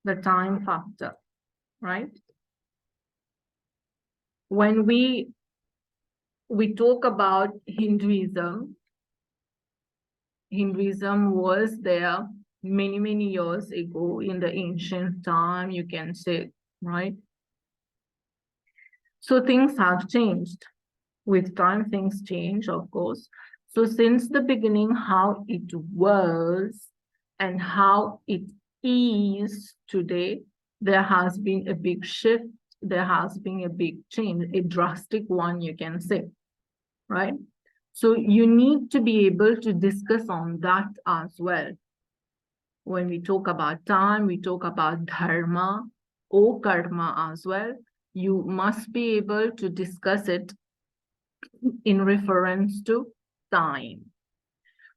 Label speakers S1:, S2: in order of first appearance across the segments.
S1: the time factor, right? When we talk about Hinduism was there many years ago in the ancient time, you can say, right? So things have changed. With time, things change, of course. So since the beginning, how it was and how it is today, there has been a big shift. There has been a big change, a drastic one, you can say, right? So you need to be able to discuss on that as well. When we talk about time, we talk about dharma or karma as well. You must be able to discuss it in reference to time.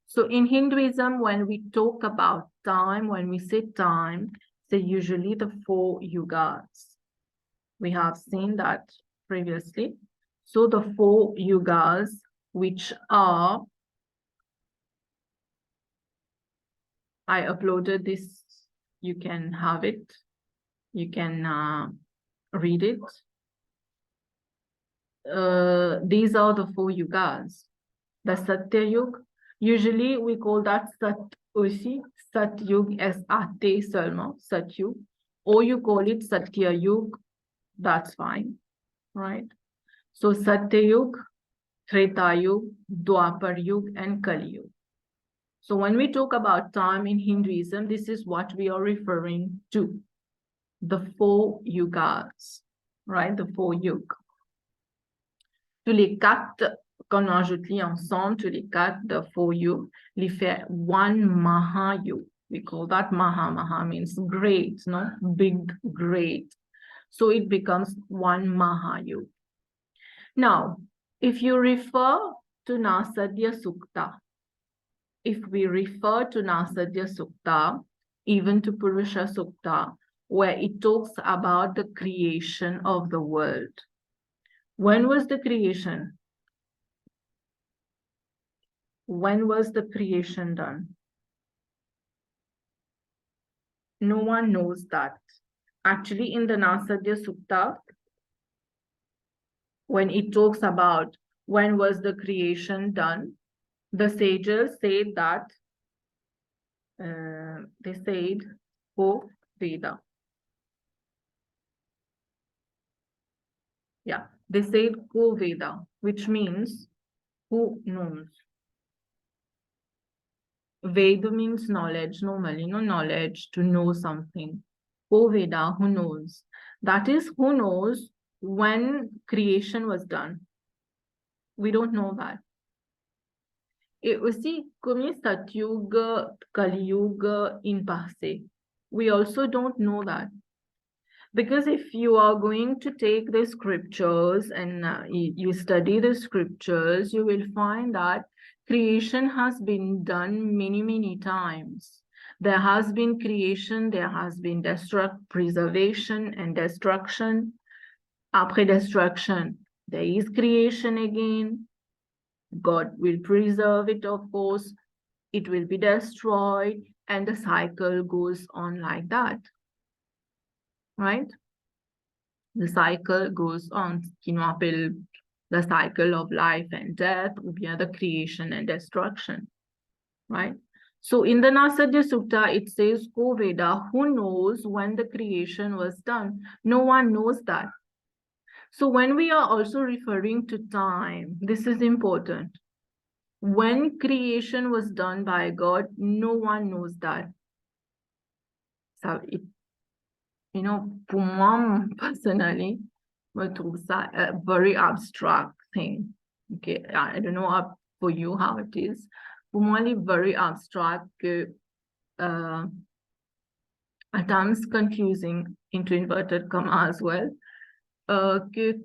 S1: So in Hinduism, when we talk about time, when we say time, they're usually the 4 yugas. We have seen that previously. So the 4 yugas, which are, I uploaded this, you can have it, you can read it. These are the 4 yugas. The Satya Yuga, usually we call that Sat aussi, Sat Yuga, S-A-T seulement, Sat Yuga, or you call it Satya Yuga, that's fine, right? So Satya Yuga, Treta Yuga, Dwapar Yuga, and Kali Yuga. So when we talk about time in Hinduism, this is what we are referring to, the 4 yugas, right? The 4 yugas. Tous les 4, quand on ajoute les ensemble, tous les 4, the 4 yugas, les fait one Mahayuga. We call that Maha. Maha means great, no? Big, great. So it becomes one Mahayuga. Now, if you refer to Nasadya Sukta, if we refer to Nasadya Sukta, even to Purusha Sukta, where it talks about the creation of the world. When was the creation? When was the creation done? No one knows that. Actually, in the Nasadya Sukta, when it talks about when was the creation done, the sages say that, they said, Ko Veda. Yeah, they said Ko Veda, which means who knows. Veda means knowledge, normally, no knowledge, to know something. Ko Veda, who knows. That is, who knows when creation was done. We don't know that. Et aussi, comme Satyuga, Kali Yuga in passé. We also don't know that. Because if you are going to take the scriptures and you study the scriptures, you will find that creation has been done many times. There has been creation, there has been preservation and destruction. Après destruction, there is creation again. God will preserve it, of course. It will be destroyed, and the cycle goes on like that. Right? The cycle goes on, qui nous appelle the cycle of life and death, ou bien the creation and destruction, right? So in the Nasadya Sukta, it says, Ko Veda, who knows when the creation was done? No one knows that. So when we are also referring to time, this is important. When creation was done by God, no one knows that. So it, you know, pour moi, personally, I trouve ça a very abstract thing. Okay, I don't know for you how it is. Pour moi, it's very abstract, at times confusing, into inverted commas as well.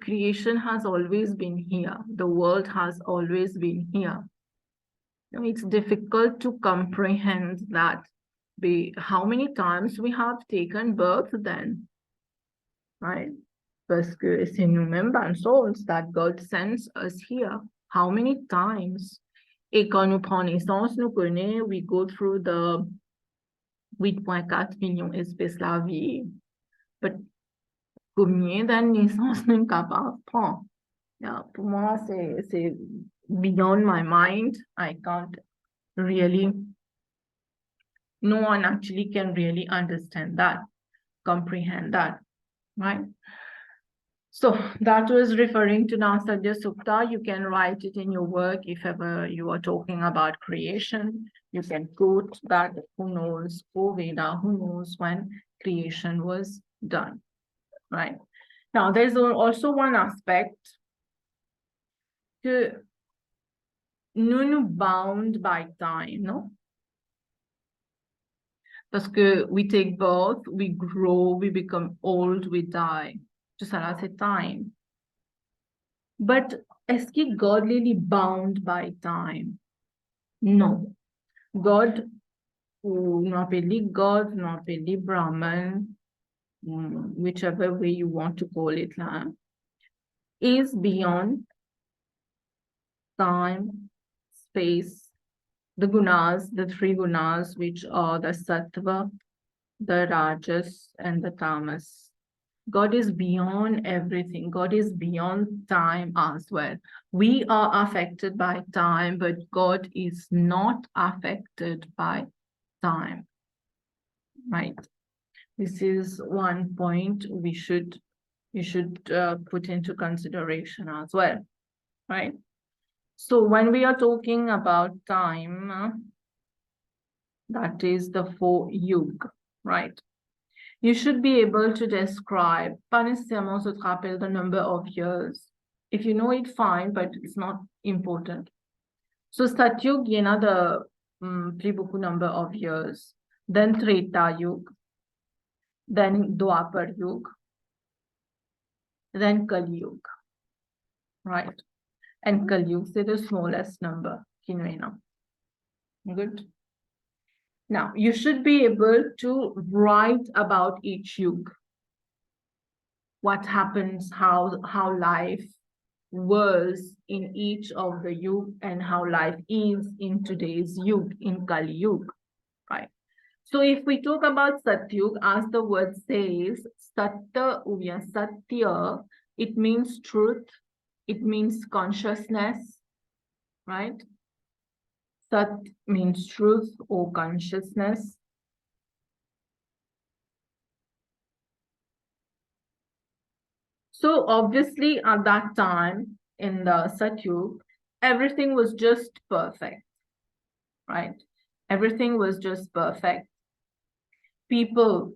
S1: Creation has always been here. The world has always been here. It's difficult to comprehend that. How many times we have taken birth then, right? Parce que c'est nous-mêmes dans souls that God sends us here. How many times? Et quand nous prenons naissance, nous connaissons, we go through the 8,4 millions d'espèces la vie. But combien de naissances nous sommes capables de prendre? Yeah, pour moi, c'est beyond my mind. I can't really, no one actually can really understand that, comprehend that, right? So that was referring to Nasadya Sukta. You can write it in your work if ever you are talking about creation. You can quote that, who knows, O Veda, who knows when creation was done, right? Now, there's also one aspect que nous bound by time, no? Parce que we take birth, we grow, we become old, we die. Tout ça là, c'est time. But est-ce que God really bound by time? No. God, ou nous appelons God, nous appelons Brahman, whichever way you want to call it, là, is beyond time, space, the gunas, the three gunas, which are the sattva, the rajas, and the tamas. God is beyond everything. God is beyond time as well. We are affected by time, but God is not affected by time, right? This is one point you should put into consideration as well, right? So when we are talking about time, that is the 4 yugas, right? You should be able to describe, pas nécessairement se rappeler the number of years. If you know it, fine, but it's not important. So Satyug, il y en a de plus beaucoup number of years. Then Treta Yug, then Dwapar Yug, then Kali Yug, right? And Kali Yug is the smallest number. Good. Now, you should be able to write about each yug. What happens, how life was in each of the yug and how life is in today's yug, in Kali Yug, right? So if we talk about Satyug, as the word says, Satta or Satya, it means truth, it means consciousness, right? Sat means truth or consciousness. So obviously at that time in the Satyug, everything was just perfect, right? Everything was just perfect. People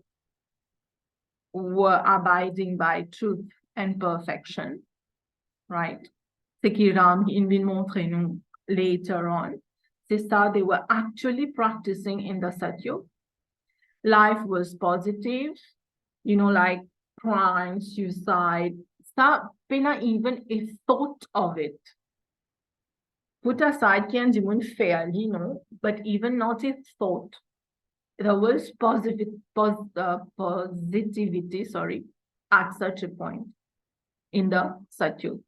S1: were abiding by truth and perfection, right? C'est qui Ram il will montrer nous later on. C'est ça, they were actually practicing in the Satyug. Life was positive, like crime, suicide, ça, not even a thought of it. Put aside can do fairly, no, but even not a thought. There was positivity, at such a point in the Satyug.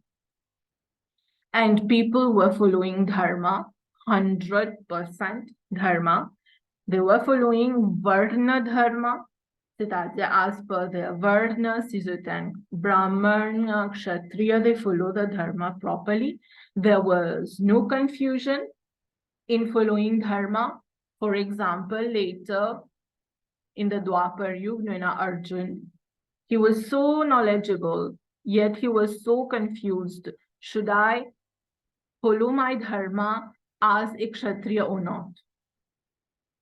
S1: And people were following dharma, 100% dharma. They were following Varna dharma, c'est-à-dire as per their Varna, Sisutan, Brahmana, Kshatriya, they follow the dharma properly. There was no confusion in following dharma. For example, later in the Dwapar Yuga, Arjun, he was so knowledgeable, yet he was so confused. Should I follow my dharma as a Kshatriya or not?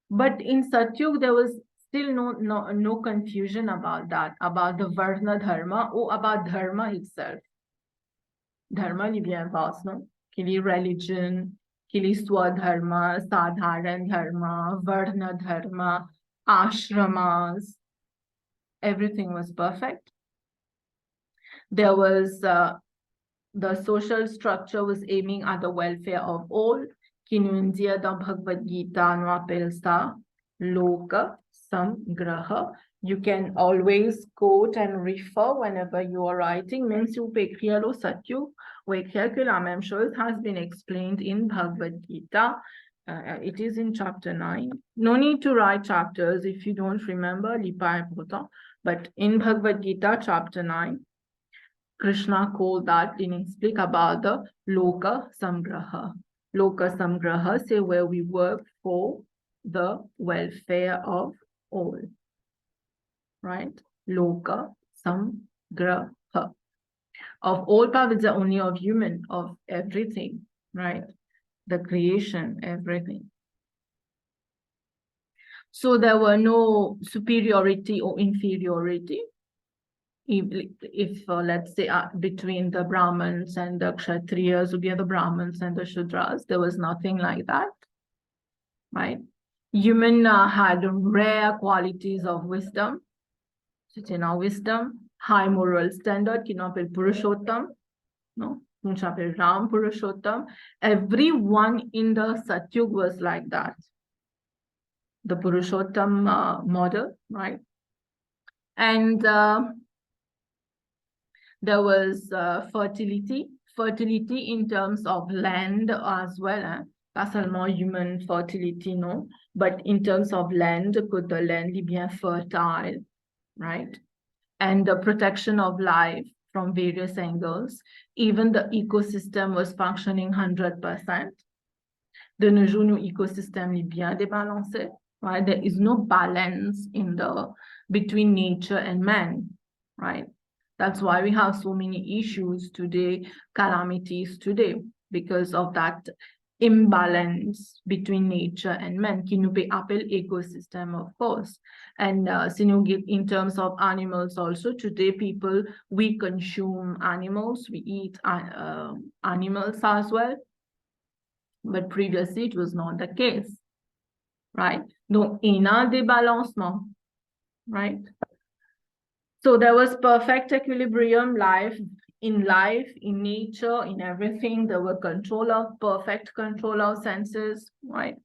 S1: But in Satyug, there was still no confusion about that, about the Varna dharma or about dharma itself. Dharma li bien vaste, non? Qu'il y religion, qu'il y swadharma, sadharan dharma, Varna dharma, ashramas. Everything was perfect. There was the social structure was aiming at the welfare of all. Qui nous dit dans Bhagavad Gita, nous appelle ça Loka Samgraha. You can always quote and refer whenever you are writing. Même si vous pouvez écrire le Satyug, ou écrire que la même chose has been explained in Bhagavad Gita. it is in chapter 9. No need to write chapters if you don't remember, lipa important. But in Bhagavad Gita, chapter 9, Krishna called that in explic about the Loka Samgraha. Loka Samgraha, say where we work for the welfare of all. Right? Loka Samgraha. Of all powers, only of human, of everything, right? The creation, everything. So there were no superiority or inferiority. If let's say, between the Brahmins and the Kshatriyas, or the Brahmins and the Shudras, there was nothing like that, right? Human had rare qualities of wisdom. So, wisdom, high moral standard, Purushottam, no? Ram Purushottam. Everyone in the Satyug was like that. The Purushottam model, right? And there was fertility in terms of land as well. Pas seulement human fertility, no, but in terms of land, could the land be bien fertile, right? And the protection of life from various angles. Even the ecosystem was functioning 100%. De nos jours, nos écosystèmes est bien débalancé, right? There is no balance between nature and man, right? That's why we have so many issues today, calamities today, because of that imbalance between nature and man, qui nous peut appeler ecosystem, of course. And in terms of animals also, today people, we consume animals, we eat animals as well. But previously it was not the case, right? Donc, il y a un débalancement, right? So there was perfect equilibrium, in nature, in everything. There were perfect control of senses, right?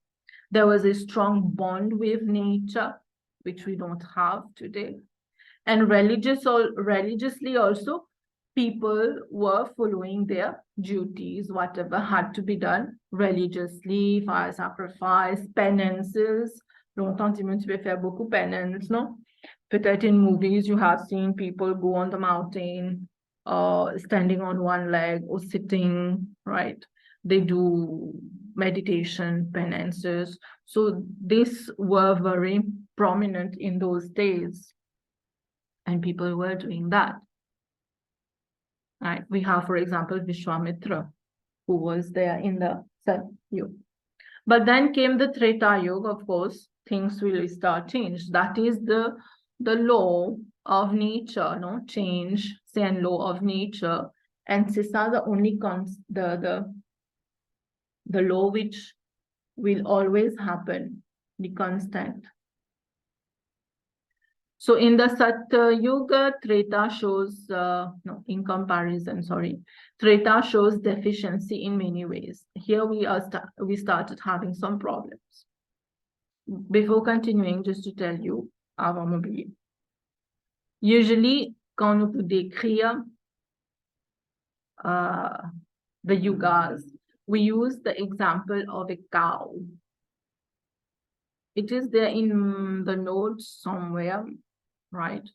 S1: There was a strong bond with nature, which we don't have today. And religiously also, people were following their duties, whatever had to be done religiously, fire sacrifice, penances. Longtemps, tu peux faire beaucoup penance, no? Peut-être in movies, you have seen people go on the mountain, standing on one leg or sitting, right? They do meditation, penances. So these were very prominent in those days. And people were doing that. Right? We have, for example, Vishwamitra, who was there in the Satyug. But then came the Treta Yuga, of course, things will start change. That is the law of nature, no? Change, say, and law of nature. And c'est ça the only the law which will always happen, the constant. So in the Satyuga, Treta shows, in comparison, Treta shows deficiency in many ways. Here we started having some problems. Before continuing, just to tell you, avant m'oublier. Usually, quand nous décrire the yugas, we use the example of a cow. It is there in the notes somewhere, right?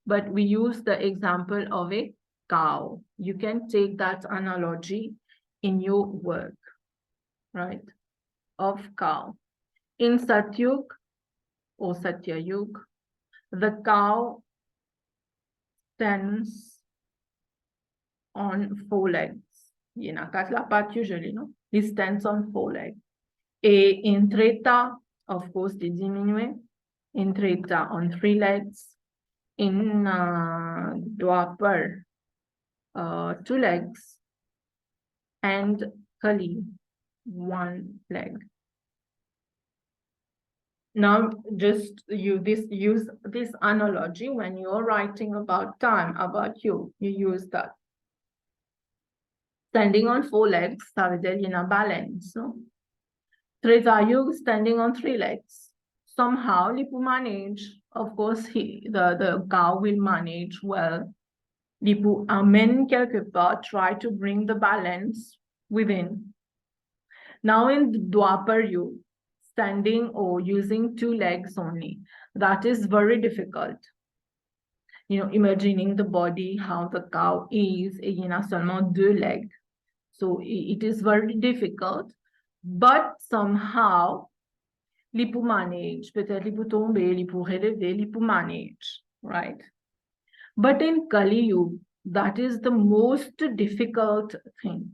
S1: But we use the example of a cow. You can take that analogy in your work, right? Of cow. In Satyug or Satyayug, the cow stands on 4 legs. Il n'a quatre la patte usually, no? He stands on 4 legs. Et in Treta, of course, they diminue. In Treta on 3 legs. In Dwapar, 2 legs. And Kali, 1 leg. Now, just use this analogy when you're writing about time, about you use that. Standing on 4 legs, ça veut dire qu'il y a balance, no? Treta Yuga standing on 3 legs. Somehow, he will manage. Of course, the cow will manage well. He will amène quelque part, try to bring the balance within. Now in Dwapar Yuga, standing or using two legs only, that is very difficult. Imagining the body, how the cow is, il y en a seulement deux legs. So it is very difficult, but somehow, li pou manage, peut-être li pou tomber, li pou relever, li pou manage, right? But in Kali Yuga, that is the most difficult thing.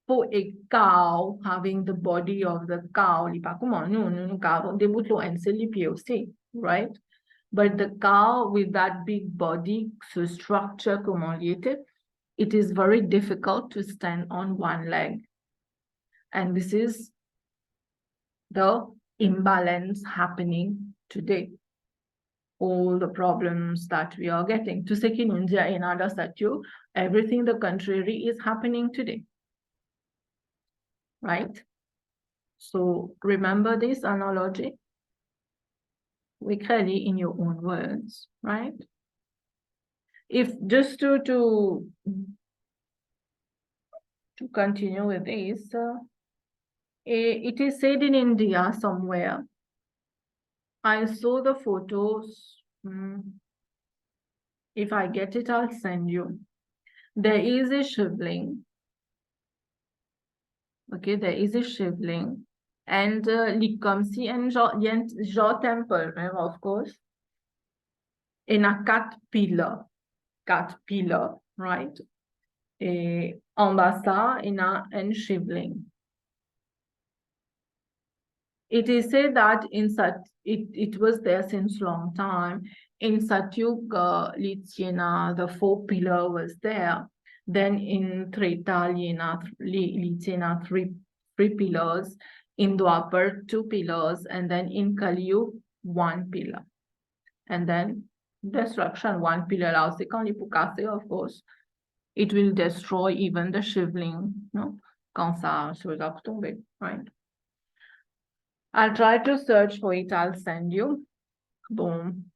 S1: For a cow, having the body of the cow, li pa kouman nou cow, de bout lo ense li pied aussi, right? But the cow with that big body, so structure comment li était, it is very difficult to stand on one leg. And this is the imbalance happening today. All the problems that we are getting. To say in India, in other statue, everything the contrary is happening today. Right? So remember this analogy. We clearly in your own words, right? If just to continue with this, it is said in India somewhere. I saw the photos. If I get it, I'll send you. There is a shivling. Okay, there is a shivling. And Likamsi and Jo temple, of course. In a cat pillar, right? Ambassa in a shivling. It is said that it was there since long time. In Satyug Lityena, the 4 pillar was there. Then in Treta Lityena, three pillars. In Dwapar, 2 pillars. And then in Kali Yuga, 1 pillar. And then destruction, 1 pillar. Of course, it will destroy even the shivling. No? Quand ça va tomber, right? I'll try to search for it. I'll send you. Boom.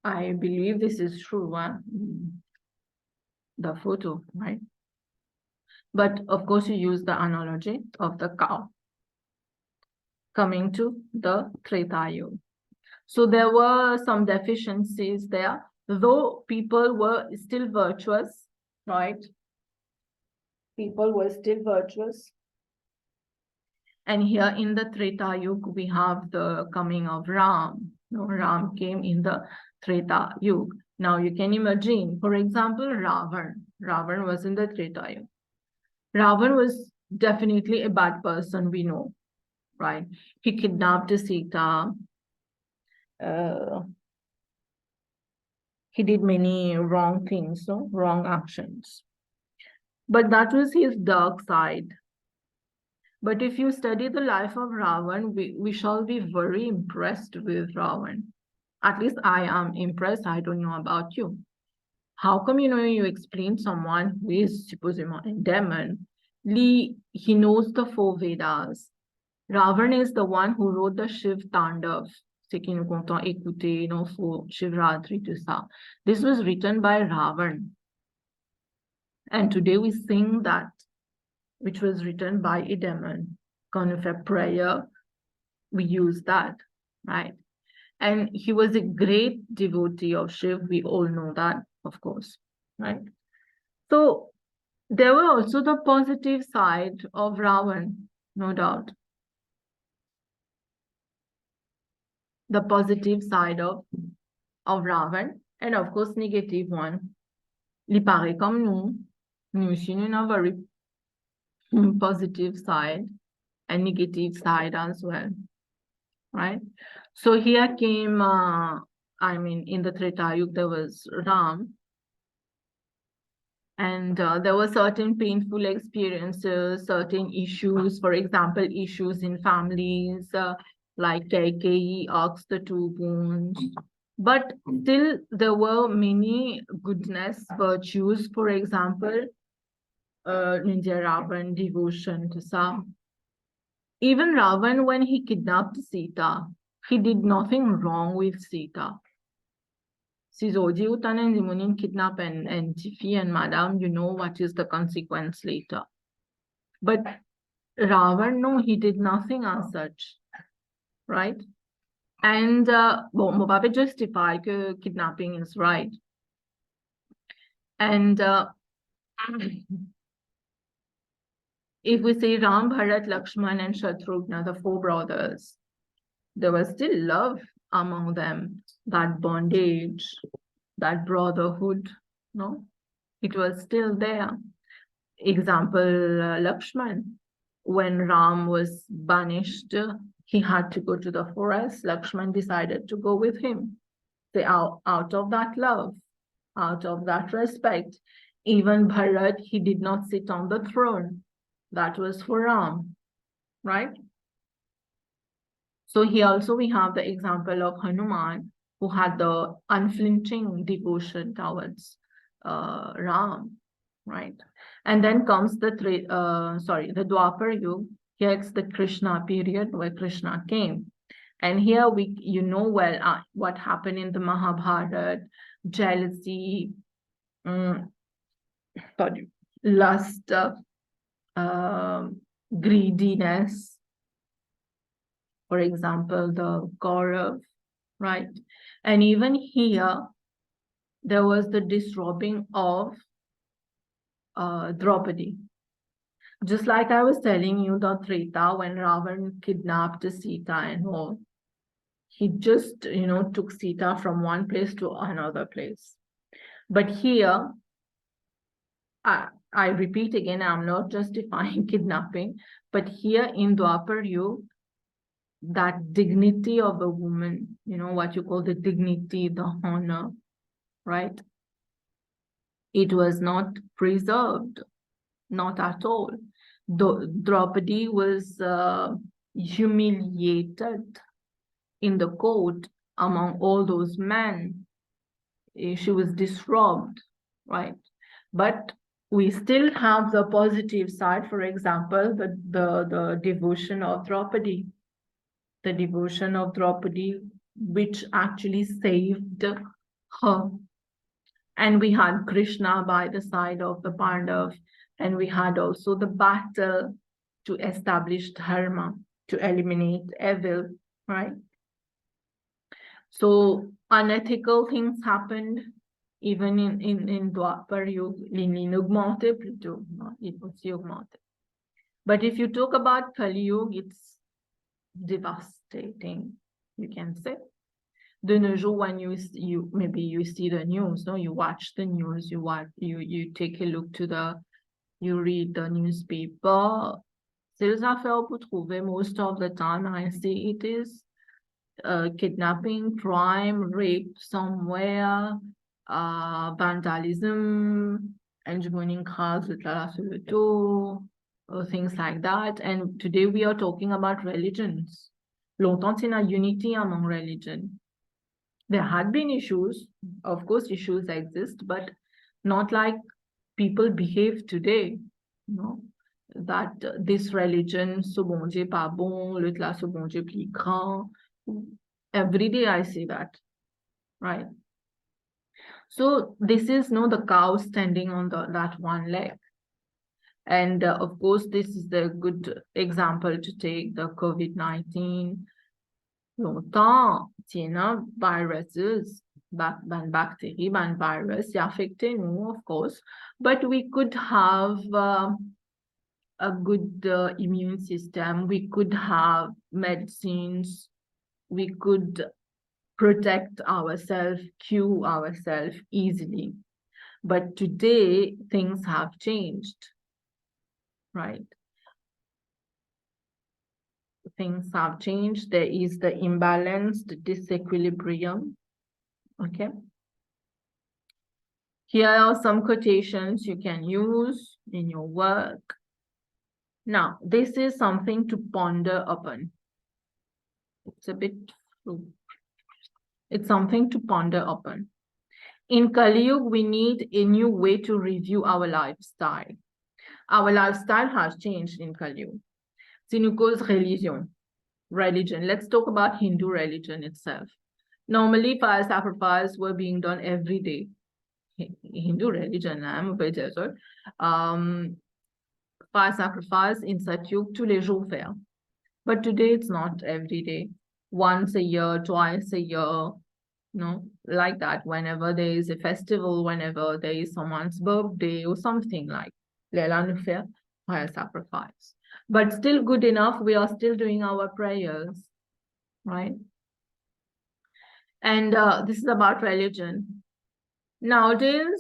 S1: I believe this is true. The photo, right? But of course, you use the analogy of the cow. Coming to the Treta Yuga. So there were some deficiencies there, though people were still virtuous, right? People were still virtuous. And here in the Treta Yuga, we have the coming of Ram. Ram came in the Treta Yuga. Now you can imagine, for example, Ravan. Ravan was in the Treta Yuga. Ravan was definitely a bad person, we know, right? He kidnapped Sita. He did many wrong things, wrong actions. But that was his dark side. But if you study the life of Ravan, we shall be very impressed with Ravan. At least I am impressed. I don't know about you. How come, you explain someone who is supposedly a demon, he knows the 4 Vedas. Ravan is the one who wrote the Shiv Tandav. C'est qui nous comptons écouter, for Shivratri, tout ça. This was written by Ravan. And today we sing that, which was written by a demon. Kind of a prayer, we use that, right? And he was a great devotee of Shiv. We all know that, of course, right? So there were also the positive side of Ravan, no doubt. The positive side of Ravan, and of course, negative one. Li pare comme nous. Nous aussi, nous have a very positive side and negative side as well, right? So here came, in the Treta Yuga, there was Ram. And there were certain painful experiences, certain issues, for example, issues in families, like Kaikeyi asked the 2 wounds. But still, there were many goodness, virtues, for example, Ravan, devotion to Sam. Even Ravan, when he kidnapped Sita, he did nothing wrong with Sita. Sizoji utanen zimunin kidnap and Tifi and Madam, you know what is the consequence later. But Ravan, no, he did nothing as such, right? And bon, on va pas justify que kidnapping is right. And if we say Ram, Bharat, Lakshman, and Shatrughna, the four brothers, there was still love among them, that bondage, that brotherhood, no? It was still there. Example, Lakshman, when Ram was banished, he had to go to the forest. Lakshman decided to go with him. They out of that love, out of that respect. Even Bharat, he did not sit on the throne. That was for Ram, right? So here also we have the example of Hanuman, who had the unflinching devotion towards Ram, right? And then comes the the Dwapar Yuga. Here it's the Krishna period where Krishna came. And here you know well what happened in the Mahabharata, jealousy, lust, greediness. For example, the Gaurav, right? And even here, there was the disrobing of Draupadi. Just like I was telling you, the Treta, when Ravan kidnapped Sita and all, he just, took Sita from one place to another place. But here, I repeat again, I'm not justifying kidnapping, but here in Dwapar Yuga, that dignity of a woman, what you call the dignity, the honor, right? It was not preserved, not at all. Draupadi was humiliated in the court among all those men. She was disrobed, right? But we still have the positive side, for example, the devotion of Draupadi. The devotion of Draupadi, which actually saved her. And we had Krishna by the side of the Pandav, and we had also the battle to establish dharma, to eliminate evil, right? So unethical things happened even in Dwapar Yuga, augmenté plutôt, it was augmenté. But if you talk about Kali Yuga, it's devastating, you can say. De nos jours, when you maybe you see the news, no, you watch the news, you take a look you read the newspaper. C'est les affaires pour trouver. Most of the time, I see it is kidnapping, crime, rape somewhere, vandalism, enjoining cars with things like that. And today we are talking about religions. Longtemps, c'est a unity among religion. There had been issues, of course, issues exist, but not like people behave today, that this religion, ce bon Dieu pas bon, l'autre là, ce bon Dieu plus grand. Every day I see that, right? So this is the cow standing on that one leg. And of course, this is the good example to take the COVID-19. Longtemps, viruses, bacteria, virus, affected, of course, but we could have a good immune system. We could have medicines. We could protect ourselves, cure ourselves easily. But today, things have changed, right? Things have changed. There is the imbalance, the disequilibrium. Okay. Here are some quotations you can use in your work. Now, this is something to ponder upon. It's a bit, it's something to ponder upon. In Kali Yuga, we need a new way to review our lifestyle. Our lifestyle has changed in Kali Yuga. Sinuko's religion. Let's talk about Hindu religion itself. Normally, fire sacrifices were being done every day. Hindu religion, I'm a bit fire sacrifice in Satyug tous les jours faire. But today it's not every day. Once a year, twice a year, like that. Whenever there is a festival, whenever there is someone's birthday or something like Lela nous faire fire sacrifice. But still good enough, we are still doing our prayers, right? And this is about religion. Nowadays,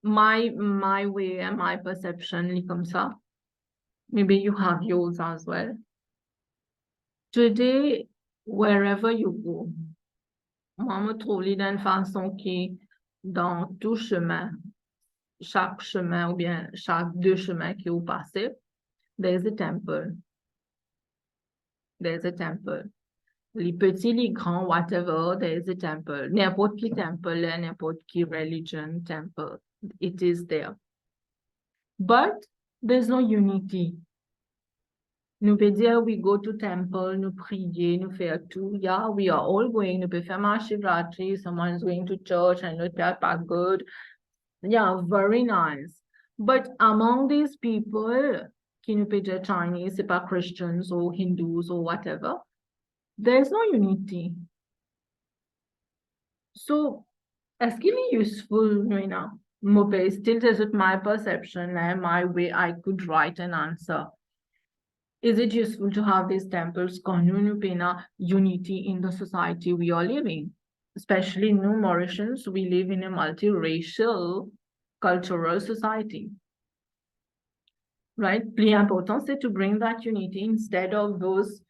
S1: my way and my perception is comme ça. Maybe you have yours as well. Today, wherever you go, moi, me trouve d'une façon qui, dans tout chemin, chaque chemin ou bien chaque deux chemins que vous passez, there's a temple. There's a temple. Les petits, les grands, whatever, there's a temple. N'importe qui temple, n'importe qui religion temple, it is there. But there's no unity. Nous peut dire, we go to temple, nous prier, nous faire tout. Yeah, we are all going. Nous peut faire Mahashivratri, someone's going to church and nous faire pas good. Yeah, very nice. But among these people, qui nous peut dire Chinese, c'est pas Christians or Hindus or whatever, there's no unity. So, est-ce qu'il est useful, still is it my perception and my way I could write an answer? Is it useful to have these temples, unity in the society we are living? Especially in Mauritians, we live in a multiracial cultural society. Right? Plus important, c'est to bring that unity instead of those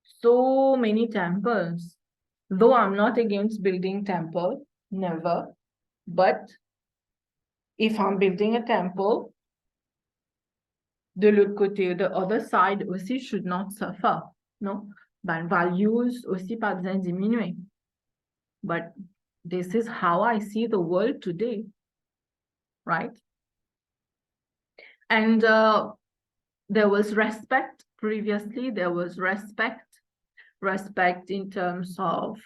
S1: so many temples. Though I'm not against building temple, never. But if I'm building a temple, de l'autre côté, the other side aussi should not suffer, no? Ben, values aussi pas besoin diminuer. But this is how I see the world today, right? And there was respect previously, there was respect in terms of,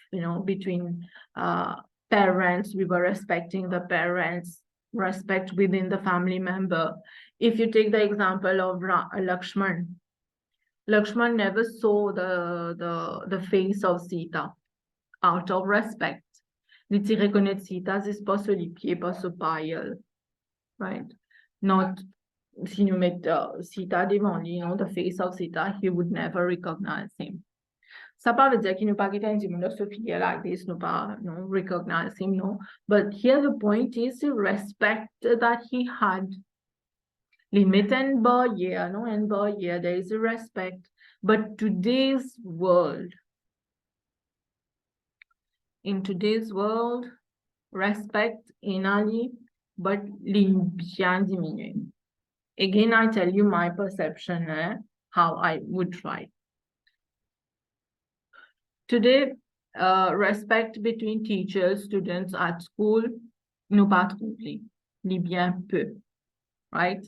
S1: between parents, we were respecting the parents, respect within the family member. If you take the example of Lakshman never saw the face of Sita out of respect. Il reconnaît Sita, c'est pas ce pied, pas ce paille, right? Not, si nous mettons Sita devant lui, the face of Sita, he would never recognize him. Ça pas veut dire qu'il nous pas quelqu'un qui nous se fie like this, nous pas, recognize him, no. But here the point is the respect that he had. Limit and barrier, and barrier, there is a respect. But in today's world, respect inali, but bien diminué. Again, I tell you my perception, how I would try. Today, respect between teachers, students at school, nous pas trouvé, bien peu, right?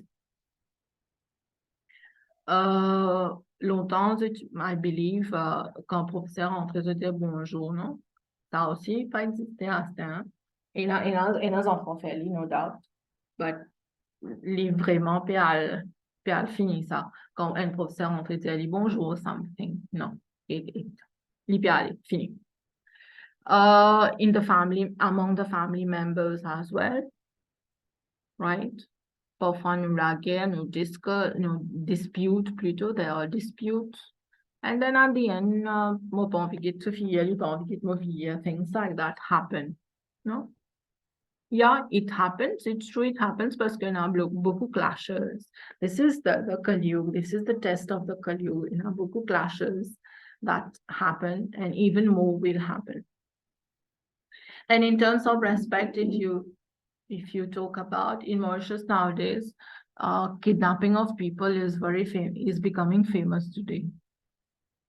S1: Longtemps, I believe, quand professeur entrait de dire bonjour, non? Ça aussi pas existé à ce temps. Et les enfants fait, no doubt. But, les vraiment, puis elle finit ça. Quand un professeur entrait de dire bonjour, something, non. Fini. In the family, among the family members as well, right? Parfois, nous la guerre, nous dispute plutôt, there are disputes. And then at the end, mon pas envie de se fier, pas envie de me fier, things like that happen, no? Yeah, it happens, it's true, it happens, parce qu'il y a beaucoup clashes. This is the Kali-yuga, this is the test of the Kali-yuga, you know, beaucoup clashes that happen, and even more will happen. And in terms of respect, if you talk about in Mauritius nowadays, kidnapping of people is becoming famous today.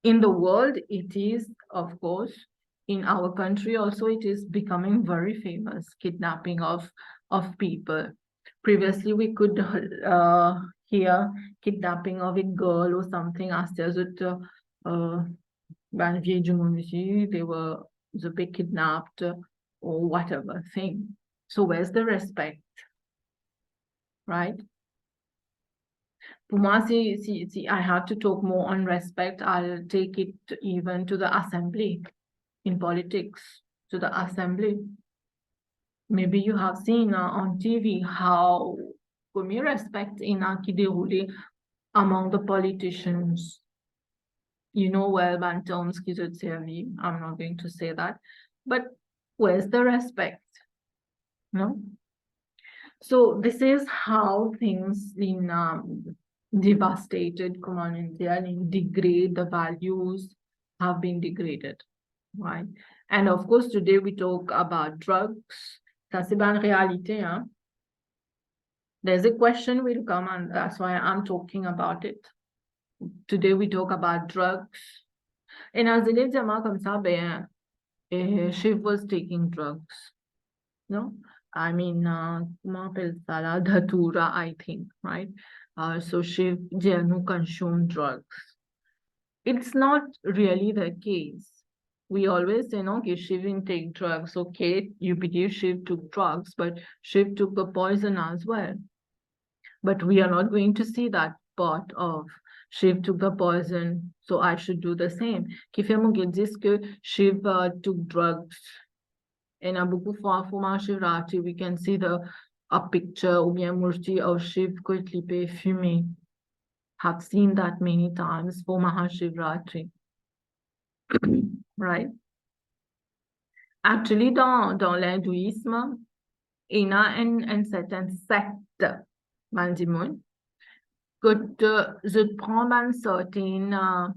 S1: In the world, it is, of course. In our country also, it is becoming very famous, kidnapping of people. Previously, we could hear kidnapping of a girl or something. They were big kidnapped or whatever thing. So where's the respect, right? pour moi, si I have to talk more on respect, I'll take it even to the assembly in politics, to the assembly. Maybe you have seen on TV how me respect qui déroulé among the politicians. You know well, ban terms qui se servi. I'm not going to say that, but where's the respect? No. So this is how things in devastated community and degrade the values have been degraded, right? And of course, today we talk about drugs. Ça c'est bien réalité, hein? There's a question will come, and that's why I'm talking about it. Today we talk about drugs. And as il est comme ça, ben, she was taking drugs. No, I mean, Dhatura, I think, right? So Shiv Janu consumed drugs. It's not really the case. We always say, no, okay, Shiv didn't take drugs. Okay, you believe Shiv took drugs, but Shiv took the poison as well. But we are not going to see that part of Shiv took the poison, so I should do the same. Qui fait mon que Shiv took drugs. In a book of Shivratri, we can see a picture ou bien murti of Shiv Koitlipe fumé. Have seen that many times for Mahashivratri. Right? Actually, dans l'hindouisme, il y a une certaine secte, Mandimoun, que je prends une certaine, on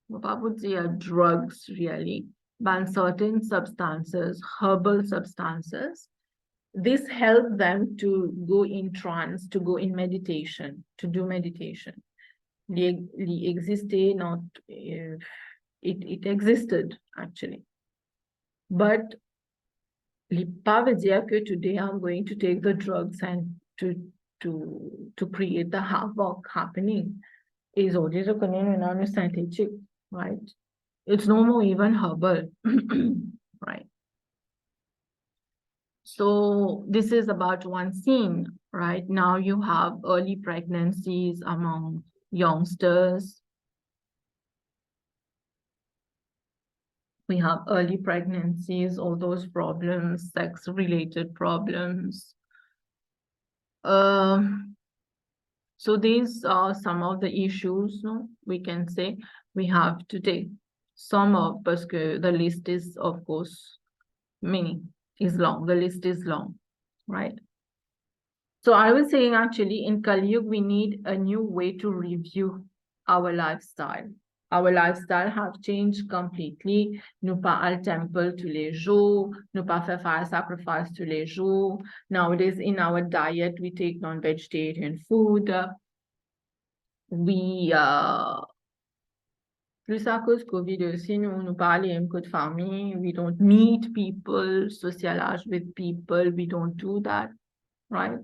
S1: va pas vous dire drugs really, but certain substances, herbal substances. This helped them to go in trance, to go in meditation, to do meditation. Li existed, not it existed actually. But li pas veut dire que today I'm going to take the drugs and to create the havoc happening. Is always a synthetic, right? It's no more even herbal, right? So this is about one scene, right? Now you have early pregnancies among youngsters. We have early pregnancies, all those problems, sex-related problems. So these are some of the issues, no, we can say we have today. Some of, because the list is, of course, many, is long. The list is long, right? So I was saying actually in Kali Yuga, we need a new way to review our lifestyle. Our lifestyle have changed completely. Nous pas al temple tous les jours, nous pas faire fire sacrifice tous les jours. Nowadays in our diet, we take non-vegetarian food. We plus à cause COVID aussi, nous parlons de famille. We don't meet people, socialize with people. We don't do that, right?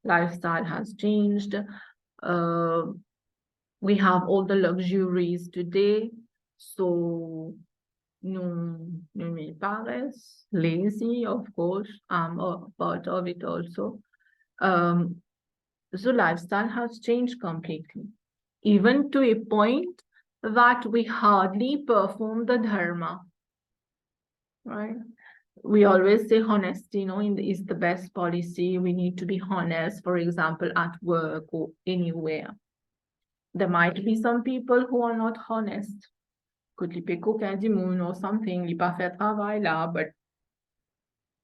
S1: Lifestyle has changed. We have all the luxuries today. So, nous parents, lazy, of course. I'm a part of it also. So lifestyle has changed completely. Even to a point that we hardly perform the dharma, right? We always say honesty, is the best policy. We need to be honest, for example, at work or anywhere. There might be some people who are not honest. Could li pe coquin du moun or something, li pas fait travail là, but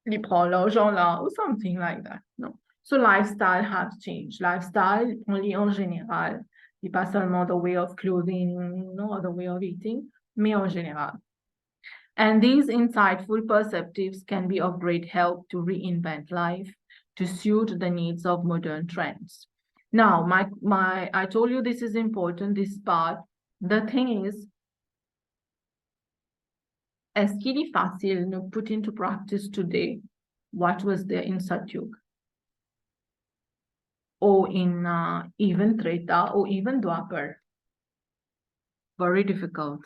S1: li prend l'argent là, or something like that. No. So lifestyle has changed. Lifestyle only en général. Pas seulement the way of clothing, or the way of eating, mais en général. And these insightful perceptives can be of great help to reinvent life, to suit the needs of modern trends. Now, I told you this is important, this part. The thing is, est-ce qu'il est facile to put into practice today what was there in Satyug? Or in even Treta, or even Dwapar? Very difficult,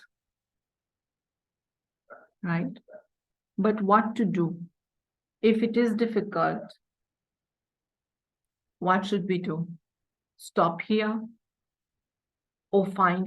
S1: right? But what to do? If it is difficult, what should we do? stop here or find